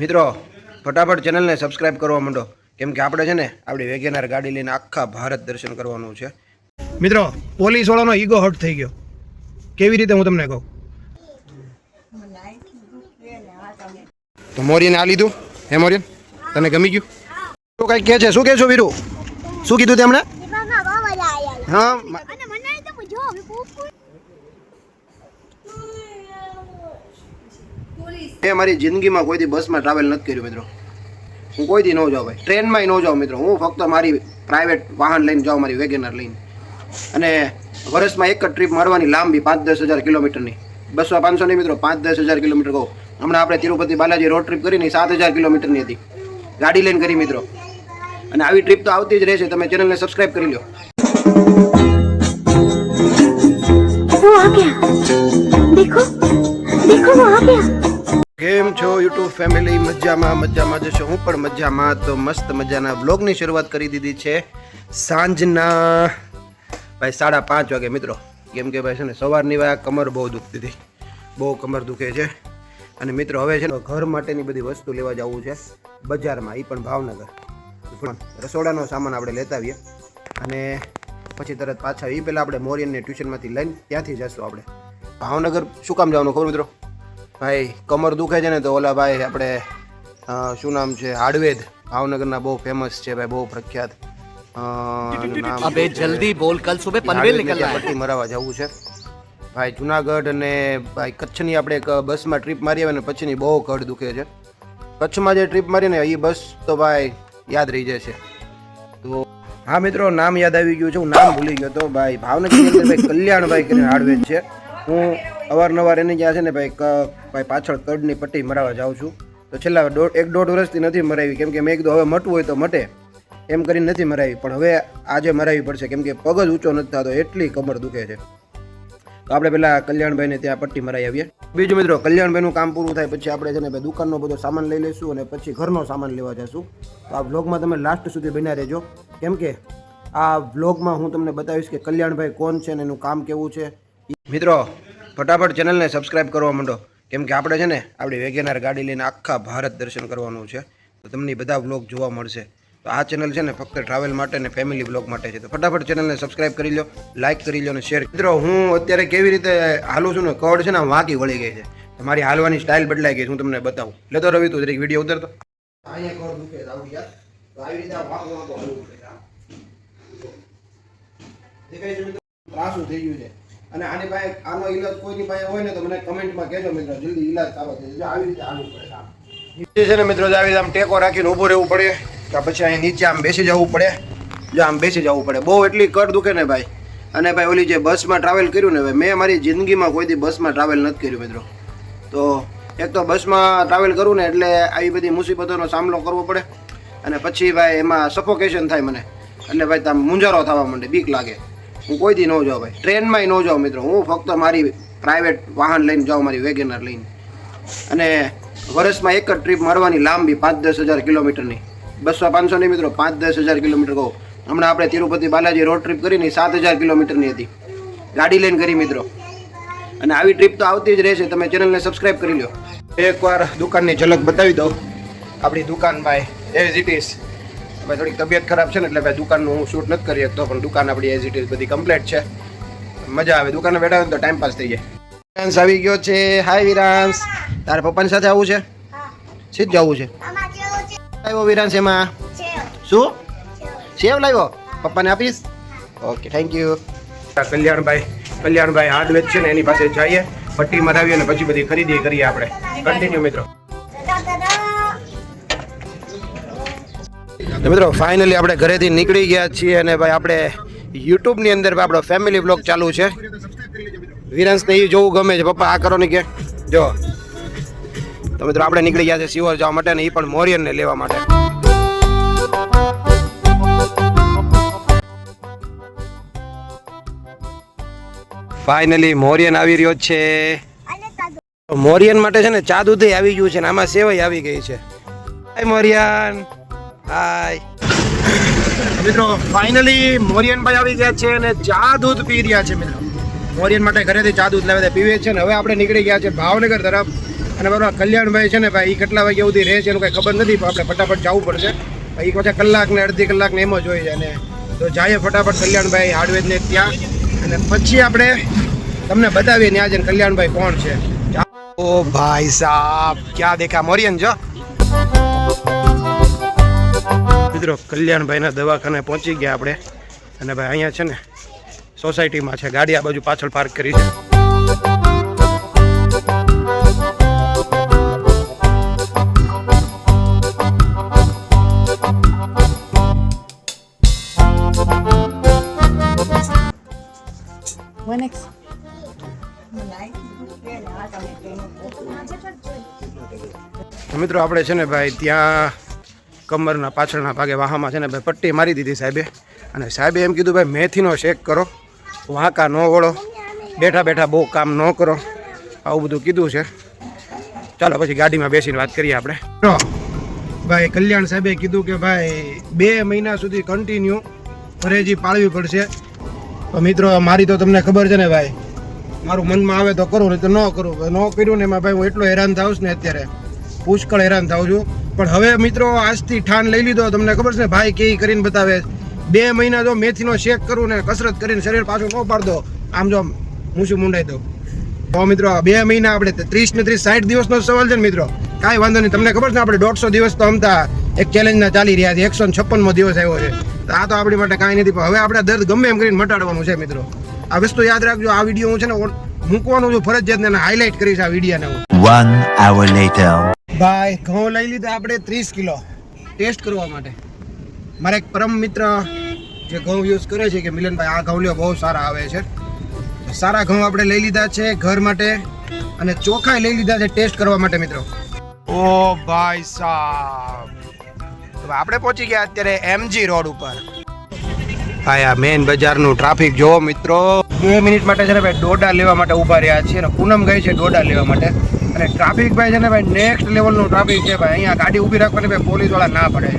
મિત્રો ફટાફટ ચેનલને સબસ્ક્રાઇબ કરવા માંડો કેમ કે આપણે છે ને આપણી વેગેનાર ગાડી લઈને આખા ભારત દર્શન કરવાનું છે. મિત્રો પોલીસ વાળાનો ઈગો હર્ટ થઈ ગયો. કેવી રીતે હું તમને કહું તો મોરિયન આ લીધું હે મોરિયન તને ગમી ગયું શું કઈ કહે છે શું કહે છો વીરુ શું કીધું તેમણે હા મેં મારી જિંદગીમાં કોઈથી બસમાં ટ્રાવેલ નથી કર્યું મિત્રો. હું કોઈથી ન જાઉં ભાઈ, ટ્રેનમાં ન જાઉં મિત્રો. હું ફક્ત મારી પ્રાઇવેટ વાહન લઈને જાઉં, મારી વેગેનાર લઈને. અને વર્ષમાં એક જ ટ્રીપ મારવાની લાંબી 5-10 હજાર કિલોમીટરની. 200-500 નહીં મિત્રો, 5-10 હજાર કિલોમીટર કહો. હમણાં આપણે તિરુપતિ બાલાજી રોડ ટ્રીપ કરીને 7,000 કિલોમીટરની હતી, ગાડી લઈને કરી મિત્રો. અને આવી ટ્રીપ તો આવતી જ રહેશે. તમે ચેનલને સબસ્ક્રાઇબ કરી લો. કેમ છો યુટ્યુબ ફેમિલી? મજામાં જશો? હું પણ મજામાં. તો મસ્ત મજાના બ્લોગની શરૂઆત કરી દીધી છે સાંજના ભાઈ 5:30 વાગે મિત્રો. કેમ કે ભાઈ છે ને સવારની વાર કમર બહુ દુખતી હતી, બહુ કમર દુખે છે. અને મિત્રો હવે છે ને ઘર માટેની બધી વસ્તુ લેવા જવું છે બજારમાં, એ પણ ભાવનગર. રસોડાનો સામાન આપણે લેતા આવીએ અને પછી તરત પાછા એ પહેલાં આપણે મોરિયનને ટ્યુશનમાંથી લઈને ત્યાંથી જઈશું આપણે ભાવનગર. શું કામ જવાનું ખબર મિત્રો? ભાઈ કમર દુખે છે ને તો ઓલા ભાઈ આપણે શું નામ છે, હાર્ડવેદ ભાવનગરના બહુ ફેમસ છે ભાઈ, બહુ પ્રખ્યાત. અબે જલ્દી બોલ, કલ સુબહ પનવેલ નિકલના है. પટ્ટી મરાવા જવું છે ભાઈ. જુનાગઢ અને ભાઈ કચ્છની આપણે એક બસમાં ટ્રીપ મારી આવે ને પછીની બહુ કડ દુખે છે. કચ્છમાં જે ટ્રીપ મારી ને એ બસ તો ભાઈ યાદ રહી જશે. તો હા મિત્રો, નામ યાદ આવી ગયું છે, હું નામ ભૂલી ગયો તો ભાઈ. ભાવનગરની અંદર ભાઈ કલ્યાણભાઈ કરીને હાર્ડવેર છે. હું અવારનવાર એને જ્યાં છે ને ભાઈ પાછળ કડની પટ્ટી મરાવા જાઉં છું. તો છેલ્લા 1-1.5 વર્ષથી નથી મરાવી, કેમ કે મેં કીધું હવે મટવું હોય તો મટે એમ કરીને નથી મરાવી. પણ હવે આજે મરાવી પડશે કેમ કે પગ જ ઊંચો નથી થતો, એટલી કમર દુખે છે. તો આપણે પહેલાં કલ્યાણભાઈને ત્યાં પટ્ટી મરાવી આવીએ. બીજું મિત્રો, કલ્યાણભાઈનું કામ પૂરું થાય પછી આપણે છે ને ભાઈ દુકાનનો બધો સામાન લઈ લઈશું અને પછી ઘરનો સામાન લેવા જઈશું. તો આ વ્લોગમાં તમે લાસ્ટ સુધી બન્યા રહેજો, કેમ કે આ વ્લોગમાં હું તમને બતાવીશ કે કલ્યાણભાઈ કોણ છે અને એનું કામ કેવું છે. મિત્રો ફટાફટ ચેનલને સબસ્ક્રાઇબ કરવા માંડો કેમ કે આપણે છે ને આપણી વેગેનાર ગાડી લઈને આખા ભારત દર્શન કરવાનું છે. તો તમને બધા વ્લોગ જોવા મળશે. તો આ ચેનલ છે ને ફક્ત ટ્રાવેલ માટે અને ફેમિલી વ્લોગ માટે છે. તો ફટાફટ ચેનલને સબસ્ક્રાઇબ કરી લો, લાઇક કરી લો અને શેર. મિત્રો હું અત્યારે કેવી રીતે હાલું છું ને, કડ છે ને વાંકી વળી ગઈ છે. તમારી હાલવાની સ્ટાઇલ બદલાઈ ગઈ છે, હું તમને બતાવું. લેતો રવિ તું જરીક વિડીયો ઉતરતો. અહીંયા કડ દુખે આવું યાર. તો આવી રીતે વાંકો હાલવું પડે. દેખાય છે મિત્રો, ત્રાસું થઈ ગયું છે. અને આની પાસે આનો ઈલાજ કોઈની પાસે હોય ને તો મને કમેન્ટમાં કહેજો મિત્રો, જલ્દી ઈલાજ આવે છે. જો આવી રીતે હાલવું પડે. નીચે છે ને મિત્રો, આવી રીતે આમ ટેકો રાખીને ઊભું રહેવું પડે, કે પછી અહીં નીચે આમ બેસી જવું પડે. જો આમ બેસી જવું પડે. બહુ એટલી કડ દુખે ને ભાઈ. અને ભાઈ ઓલી જે બસમાં ટ્રાવેલ કર્યું ને ભાઈ, મેં મારી જિંદગીમાં કોઈથી બસમાં ટ્રાવેલ નથી કર્યું મિત્રો. તો એક તો બસમાં ટ્રાવેલ કરું ને એટલે આવી બધી મુસીબતોનો સામનો કરવો પડે. અને પછી ભાઈ એમાં સફોકેશન થાય મને, એટલે ભાઈ તમે મૂંઝારો થવા માંડે, બીક લાગે. હું કોઈથી ન જાઉં ભાઈ, ટ્રેનમાં ન જાઉં મિત્રો. હું ફક્ત મારી પ્રાઇવેટ વાહન લઈને જાઉં, મારી વેગેનાર લઈને. અને વર્ષમાં એક જ ટ્રીપ મારવાની લાંબી 5-10 હજાર કિલોમીટરની. 200-500 નહીં મિત્રો, 5-10 હજાર કિલોમીટર કહો. હમણાં આપણે તિરુપતિ બાલાજી રોડ ટ્રીપ કરીને 7,000 કિલોમીટરની હતી, ગાડી લઈને કરી મિત્રો. અને આવી ટ્રીપ તો આવતી જ રહેશે. તમે ચેનલને સબસ્ક્રાઇબ કરી લો. એકવાર દુકાનની ઝલક બતાવી દઉં. આપણી દુકાન ભાઈ એઝ ઇટ ઇઝ. ભાઈ થોડીક તબિયત ખરાબ છે ને એટલે ભાઈ દુકાનનું હું શૂટ નથી કરી શકતો, પણ દુકાન આપણી એઝ ઇટ ઇઝ બધી કમ્પ્લીટ છે. મજા આવે દુકાને બેઠા હોય તો ટાઈમ પાસ થઈ જાય. વિરાંશ આવી ગયો છે. હાય વિરાંશ, તારે પપ્પાની સાથે આવવું છે? સીધ જવું છે. આવ્યો વિરાંશ, એમાં શું સેવ લાવ્યો? પપ્પાને આપીશ? Okay thank you. Kalyanbhai hardware છે ને એની પાસે જઈએ, પટ્ટી મરાવીએ અને પછી બધી ખરીદી કરીએ આપણે. કન્ટિન્યુ મિત્રો. તો મિત્રો ફાઇનલી આપણે ઘરેથી નીકળી ગયા છીએ અને ભાઈ આપણે યુટ્યુબની અંદર આપણો ફેમિલી બ્લોગ ચાલુ છે. વિરાંશને એ જોવું ગમે છે. પપ્પા આ કરો ને કે જો. તો મિત્રો આપણે નીકળી ગયા છે સિવર જવા માટે, ને એ પણ મોરિયનને લેવા માટે. ફાઇનલી મોરિયન આવી રહ્યો છે. મોરિયન માટે છે ને ચા દૂધ આવી ગયું છે ને આમાં સેવાઈ આવી ગઈ છે. હાય મોરિયન. હાય મિત્રો, ફાઇનલી મોરિયનભાઈ આવી ગયા છે અને ચા દૂધ પી રહ્યા છે મિત્રો. મોરિયન માટે ઘરેથી ચા દૂધ લાવ્યા પીવે છે ને હવે આપણે નીકળી ગયા છે ભાવનગર તરફ. અને બરાબર કલ્યાણભાઈ છે ને ભાઈ એ કેટલા વાગ્યા સુધી રહે છે એનું કંઈ ખબર નથી, પણ આપણે ફટાફટ જવું પડશે. એ પાછા કલાક ને અડધી કલાકને એમ જ હોય છે. અને તો જઈએ ફટાફટ કલ્યાણભાઈ હાર્ડવેરને ત્યાં, અને પછી આપણે તમને બતાવીએ ત્યાં જઈને કલ્યાણભાઈ કોણ છે. ઓ ભાઈ સાહેબ ક્યાં દેખા મોરિયન જો મિત્રો, કલ્યાણભાઈના દવાખાને પહોંચી ગયા આપણે. અને ભાઈ અહીંયા છે ને સોસાયટીમાં છે, ગાડી આ બાજુ પાછળ પાર્ક કરી છે. તો મિત્રો આપણે છે ને ભાઈ ત્યાં કમરના પાછળના ભાગે વાહામાં છે ને ભાઈ પટ્ટી મારી દીધી સાહેબે. અને સાહેબે એમ કીધું ભાઈ મેથીનો શેક કરો, વાંકા ન વળો, બેઠા બેઠા બહુ કામ ન કરો, આવું બધું કીધું છે. ચાલો પછી ગાડીમાં બેસીને વાત કરીએ આપણે. ભાઈ કલ્યાણ સાહેબે કીધું કે ભાઈ 2 મહિના સુધી કન્ટિન્યુ પરેજી પાળવી પડશે. તો મિત્રો મારી તો તમને ખબર છે ને ભાઈ, મારું મનમાં આવે તો કરું, નહીં તો ન કરું. ન કર્યું ને એમાં ભાઈ હું એટલો હેરાન થાઉં ને, અત્યારે પુષ્કળ હેરાન થાઉં છું. પણ હવે મિત્રો આજથી ઠાન લઈ લીધો. તમને ખબર છે ને ભાઈ કે કરીને બતાવે, 2 મહિના જો મેથીનો શેક કરું ને કસરત કરીને શરીર પાછું ન પાડતો, આમ જો મૂછું મુંડાઈ દો. તો મિત્રો 2 મહિના આપણે 30 ને 30 60 દિવસનો સવાલ છે ને મિત્રો, કાંઈ વાંધો નહીં. તમને ખબર છે ને આપણે 150 દિવસ તો અમતા એક ચેલેન્જના ચાલી રહ્યા છે, 156મો દિવસ આવ્યો છે. તો આ તો આપણી માટે કાંઈ નથી, પણ હવે આપણે દર્દ ગમે એમ કરીને મટાડવાનું છે મિત્રો. આ વસ્તુ યાદ રાખજો. આ વિડીયો હું છે ને મૂકવાનું છું ફરજિયાત, ને હાઇલાઇટ કરીશ આ વિડીયોને હું. 1 hour later. ભાઈ ઘઉં લઈ લીધા આપણે 30 કિલો ટેસ્ટ કરવા માટે. મારા એક પરમ મિત્ર જે ઘઉં યુઝ કરે છે કે મિલનભાઈ આ ઘઉં લ્યો બહુ સારા આવે છે. સારા ઘઉં આપણે લઈ લીધા છે ઘર માટે, અને ચોખા લઈ લીધા છે ટેસ્ટ કરવા માટે મિત્રો. ઓ ભાઈ સાહેબ, તો આપણે પહોંચી ગયા અત્યારે MG રોડ ઉપર. ભાઈ આ મેઇન બજારનું ટ્રાફિક જોવો મિત્રો. 2 મિનિટ માટે છે ને ભાઈ ડોડા લેવા માટે ઊભા રહ્યા છીએ, અને પૂનમ ગઈ છે ડોડા લેવા માટે. અને ટ્રાફિક ભાઈ છે ને ભાઈ નેક્સ્ટ લેવલનું ટ્રાફિક છે ભાઈ. અહીંયા ગાડી ઊભી રાખવાની ભાઈ પોલીસવાળા ના પડે.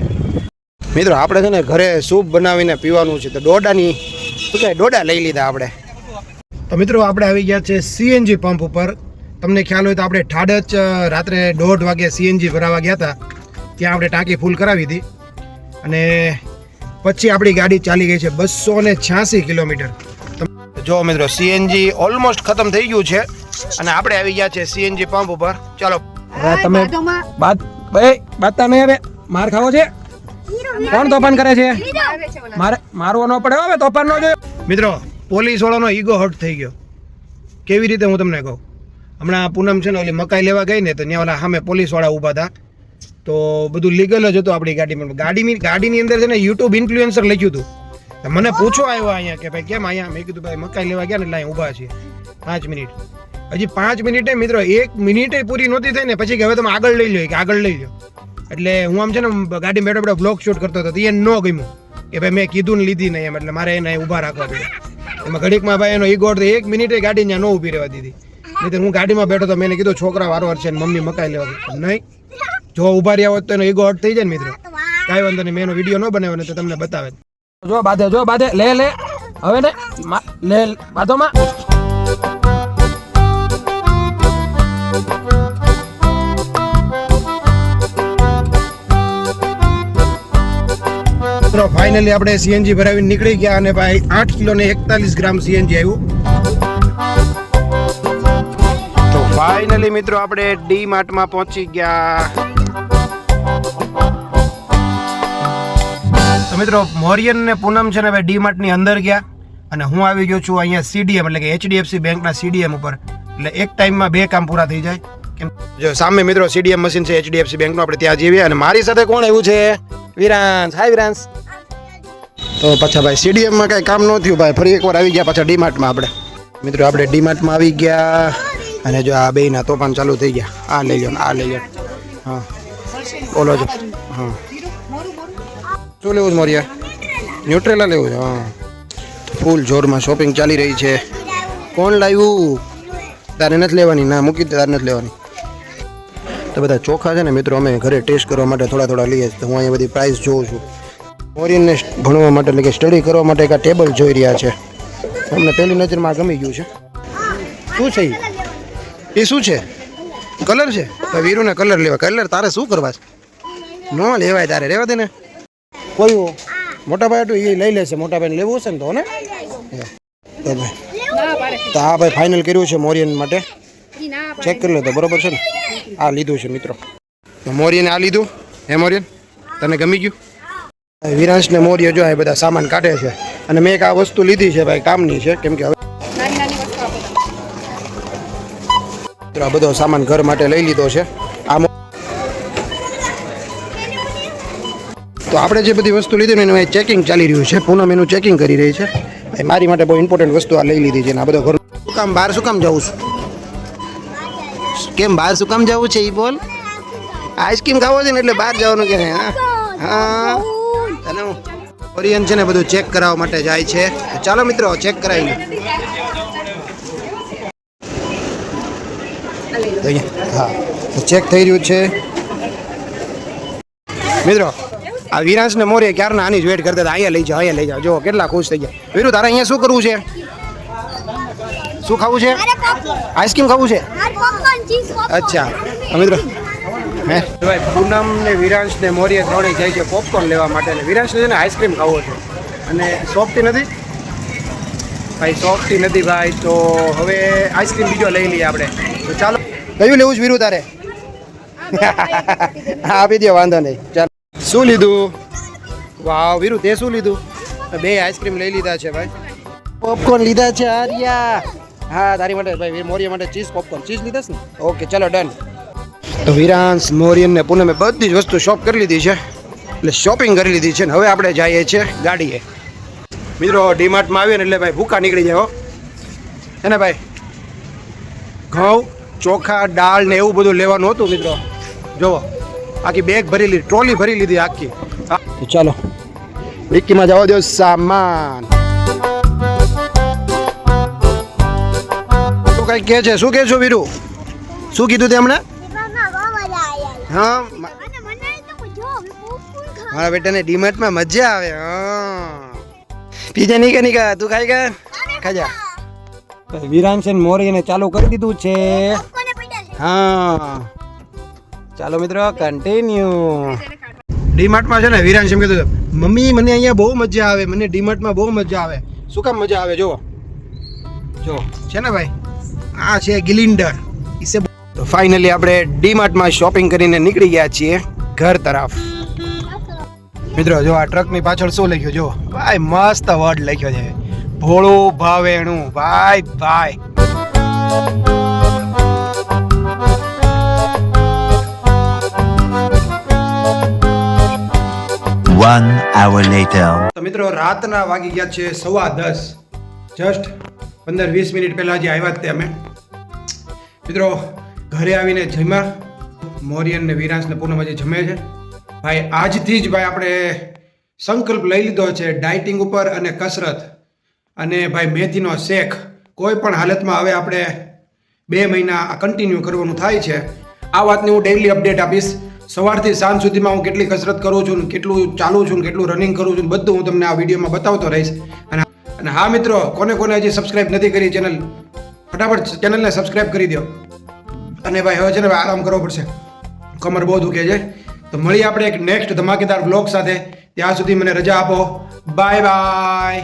મિત્રો આપણે છે ને ઘરે સૂપ બનાવીને પીવાનું છે, તો ડોડાની શું કહે ડોડા લઈ લીધા આપણે. તો મિત્રો આપણે આવી ગયા છે CNG પંપ ઉપર. તમને ખ્યાલ હોય તો આપણે ઠાડચ રાત્રે 1:30 વાગે CNG ભરાવા ગયા હતા. ત્યાં આપણે ટાંકી ફૂલ કરાવી હતી, અને પછી આપણી ગાડી ચાલી ગઈ છે 286 કિલોમીટર. જો મિત્રો CNG ઓલમોસ્ટ ખતમ થઈ ગયું છે, અને આપણે આવી ગયા છે CNG પંપ ઉપર. ચાલો તમે બાતતા નહીં, હવે માર ખાવો છે. કોણ તોફાન કરે છે? મારવો ન પડે હવે, તોફાન ન જોયો. મિત્રો પોલીસ વાળાનો ઈગો હર્ટ થઈ ગયો. કેવી રીતે હું તમને કહું, હમણાં પૂનમ છે ને ઓલી મકાઈ લેવા ગઈ ને, તો ત્યાં ઓલા સામે પોલીસ વાળા ઊભા હતા. તો બધું લીગલ જ હતું આપણી ગાડીમાં. ગાડીની અંદર છે ને YouTube ઇન્ફ્લુએન્સર લખ્યું હતું. મને પૂછવા આવ્યો અહીંયા કે ભાઈ કેમ અહીંયા? મેં કીધું ભાઈ મકાઈ લેવા ગયા ને એટલે અહીંયા ઊભા છીએ 5 મિનિટ. હજી 5 મિનિટે મિત્રો 1 મિનિટે પૂરી નહોતી થઈ ને પછી કે હવે તમે આગળ લઈ લો, કે આગળ લઈ લો. એટલે હું આમ છે ને ગાડી બેઠો બેઠો બ્લોગ શૂટ કરતો હતો. એ ન ગમ્યું કે ભાઈ મેં કીધું ને લીધી નહીં એમ, એટલે મારે એને ઊભા રાખવા પડ્યા. એમાં ઘડીકમાં ભાઈ એનો ઈગો 1 મિનિટે ગાડી ત્યાં ન ઊભી રહેવા દીધી. નહીં હું ગાડીમાં બેઠો તો મેં કીધું છોકરા વારવાર છે ને મમ્મી મકાઈ લેવા ગઈ. નહીં, જો ઊભા રહ્યા હોત તો એનો ઈગો હટ થઈ જાય ને મિત્રો. કાંઈ વાંધો નહીં, મેં એનો વિડીયો ન બનાવ્યો ને તો તમને બતાવે. જો બાધે લે હવે ને લે બાધોમાં. મિત્રો ફાઇનલી આપણે CNG ભરાવીને નીકળી ગયા, અને ભાઈ 8 કિલો ને 41 ગ્રામ CNG આવ્યું. તો ફાઇનલી મિત્રો આપણે ડી માર્ટમાં પહોંચી ગયા. તો મિત્રો મોરિયન ને પૂનમ છે ને ભાઈ ડી માર્ટની અંદર ગયા, અને હું આવી ગયો છું અહીંયા CDM એટલે કે HDFC બેંકના CDM ઉપર. એટલે એક ટાઈમમાં 2 કામ પૂરા થઈ જાય. કેમ જો સામે મિત્રો CDM મશીન છે HDFC બેંકનું, આપણે ત્યાં જઈએ. અને મારી સાથે કોણ આવ્યું છે? વિરાંશ. હાય વિરાંશ. તો પાછા ભાઈ CDMમાં કાંઈ કામ ન થયું ભાઈ, ફરી એકવાર આવી ગયા પાછા ડી માર્ટમાં આપણે. મિત્રો આપણે ડી માર્ટમાં આવી ગયા, અને જો આ બેયના તોફાન ચાલુ થઈ ગયા. આ લઈ લો, આ લઈ લો. હા બોલો છો. હા શું લેવું છે મોરિયા? ન્યુટ્રેલા લેવું છે. હા ફૂલ જોરમાં શોપિંગ ચાલી રહી છે. કોણ લાવ્યું? તારે નથી લેવાની? ના મૂકી દે, તારે નથી લેવાની. તો બધા ચોખા છે ને મિત્રો અમે ઘરે ટેસ્ટ કરવા માટે થોડા લઈએ છીએ. તો હું અહીંયા બધી પ્રાઇસ જોઉં છું. મોરિયનને ભણવા માટે એટલે કે સ્ટડી કરવા માટે એક આ ટેબલ જોઈ રહ્યા છે. અમને પહેલી નજરમાં ગમી ગયું છે. શું છે એ? શું છે? કલર છે તો વીરુને કલર લેવા. કલર તારે શું કરવા છે? ન લેવાય તારે, રહેવા દે ને. કોઈ મોટા ભાઈ હતું એ લઈ લેશે. મોટા ભાઈને લેવું હશે ને તો ને તો ભાઈ તો આ ભાઈ ફાઇનલ કર્યું છે મોરિયન માટે. ચેક કરી લો તો બરોબર છે ને. આ લીધું છે મિત્રો. તો મોરિયને આ લીધું. હે મોરિયન, તને ગમી ગયું? વિરાંશ ને મોરિય જો એ બધા સામાન કાઢે છે. અને મેં એક આ વસ્તુ લીધી છે ભાઈ, કામની છે. કેમ કે હવે આ બધો સામાન ઘર માટે લઈ લીધો છે. આ તો આપણે જે બધી વસ્તુ લીધી ને એનું ચેકિંગ ચાલી રહ્યું છે. પૂનમ એનું ચેકિંગ કરી રહી છે. મારી માટે બહુ ઇમ્પોર્ટન્ટ વસ્તુ આ લઈ લીધી છે ને આ બધો ઘર. શું કામ બહાર શું કામ જવું છું? કેમ બહાર શું કામ જવું છે એ બોલ. આઈસ્ક્રીમ ખાવો છે ને એટલે બહાર જવાનું કે હા. અને ઓરિયન છે ને બધું ચેક કરાવવા માટે જાય છે. ચાલો મિત્રો ચેક કરાવી લો. હા ચેક થઈ રહ્યું છે મિત્રો. આ વિરાંશ ને મોરે ક્યારના આની જ વેટ કરતા હતા. અહીંયા લઈ જાઓ, અહીંયા લઈ જાઓ. જો કેટલા ખુશ થઈ ગયા. વીરુ તારે અહીંયા શું કરવું છે? શું ખાવું છે? આઈસ્ક્રીમ ખાવું છે? અચ્છા મિત્રો હે ભાઈ પૂનમ ને વિરાંશ ને મોરિય ત્રણેય જાય છે પોપકોર્ન લેવા માટે. ને વિરાંશને છે ને આઈસ્ક્રીમ ખાવો છે અને સોફ્ટી નથી ભાઈ, સોફ્ટી નથી ભાઈ. તો હવે આઈસ્ક્રીમ બીજો લઈ લઈએ આપણે. તો ચાલો કયું લેવું છે વીરુ તારે? આપી દો, વાંધો નહીં. ચાલો શું લીધું? વાવ વીરુ તે શું લીધું? બે આઈસ્ક્રીમ લઈ લીધા છે ભાઈ. પોપકોર્ન લીધા છે આર્યા. હા તારી માટે ભાઈ, મોરિયા માટે ચીઝ પોપકોર્ન. ચીઝ લીધા છે ને? ઓકે ચલો ડન. તો વિરાંશ, મોરિયન ને પૂનમે બધી જ વસ્તુ શોપ કરી લીધી છે. એટલે શોપિંગ કરી લીધી છે ને હવે આપણે જઈએ છીએ ગાડીએ. મિત્રો ડીમાર્ટમાં આવીએ ને એટલે ભાઈ ભૂખા નીકળી જાય હો. હે ને ભાઈ? ઘઉં, ચોખા, દાળ ને એવું બધું લેવાનું હતું મિત્રો. જુઓ આખી બેગ ભરી લીધી, ટ્રોલી ભરી લીધી આખી. તો ચાલો ડિક્કીમાં જવા દો સામાન. તું કઈ કહે છે? શું કહે છો વીરુ? શું કીધું તે હમણાં? હા મારા બેટાને ડીમાર્ટમાં મજા આવે. હા પીજે નહીં કે નહીં કા? તું ખાઈ ગયા? ખાજા. વિરાંશ ને મોરિયને ચાલુ કરી દીધું છે. હા ચાલો મિત્રો કન્ટિન્યુ. ડીમાર્ટમાં છે ને વિરાંશ એમ કીધું મમ્મી મને અહીંયા બહુ મજા આવે, મને ડીમાર્ટમાં બહુ મજા આવે. શું કામ મજા આવે? જો જો છે ને ભાઈ, આ છે ગિલિન્ડર. તો ફાઇનલી આપણે ડીમાર્ટમાં શોપિંગ કરીને નીકળી ગયા છીએ ઘર તરફ. મિત્રો જો આ ટ્રકની પાછળ શું લખ્યું જો ભાઈ, મસ્ત વર્ડ લખ્યો છે, ભોળું ભાવેણું. ભાઈ ભાઈ 1 hour later. તો મિત્રો રાતના વાગી ગયા છે 10:15. જસ્ટ 15-20 મિનિટ પહેલા જે આવ્યા તે અમે મિત્રો ઘરે આવીને જમ્યા. મોરિયન ને વિરાંશ ને પૂનમ હજી જમે છે ભાઈ. આજથી જ ભાઈ આપણે સંકલ્પ લઈ લીધો છે ડાયટિંગ ઉપર અને કસરત અને ભાઈ મેથીનો શેક. કોઈ પણ હાલતમાં હવે આપણે 2 મહિના કન્ટિન્યુ કરવાનું થાય છે. આ વાતની હું ડેઈલી અપડેટ આપીશ. સવારથી સાંજ સુધીમાં હું કેટલી કસરત કરું છું, કેટલું ચાલું છું, કેટલું રનિંગ કરું છું, બધું હું તમને આ વિડીયોમાં બતાવતો રહીશ. અને હા મિત્રો, કોને હજી સબસ્ક્રાઇબ નથી કરી ચેનલ, ફટાફટ ચેનલને સબસ્ક્રાઇબ કરી દો. અને ભાઈ હવે છે ને આરામ કરવો પડશે, કમર બહુ દુખે છે. તો મળીએ આપણે એક નેક્સ્ટ ધમાકેદાર બ્લોગ સાથે. ત્યાં સુધી મને રજા આપો. Bye bye.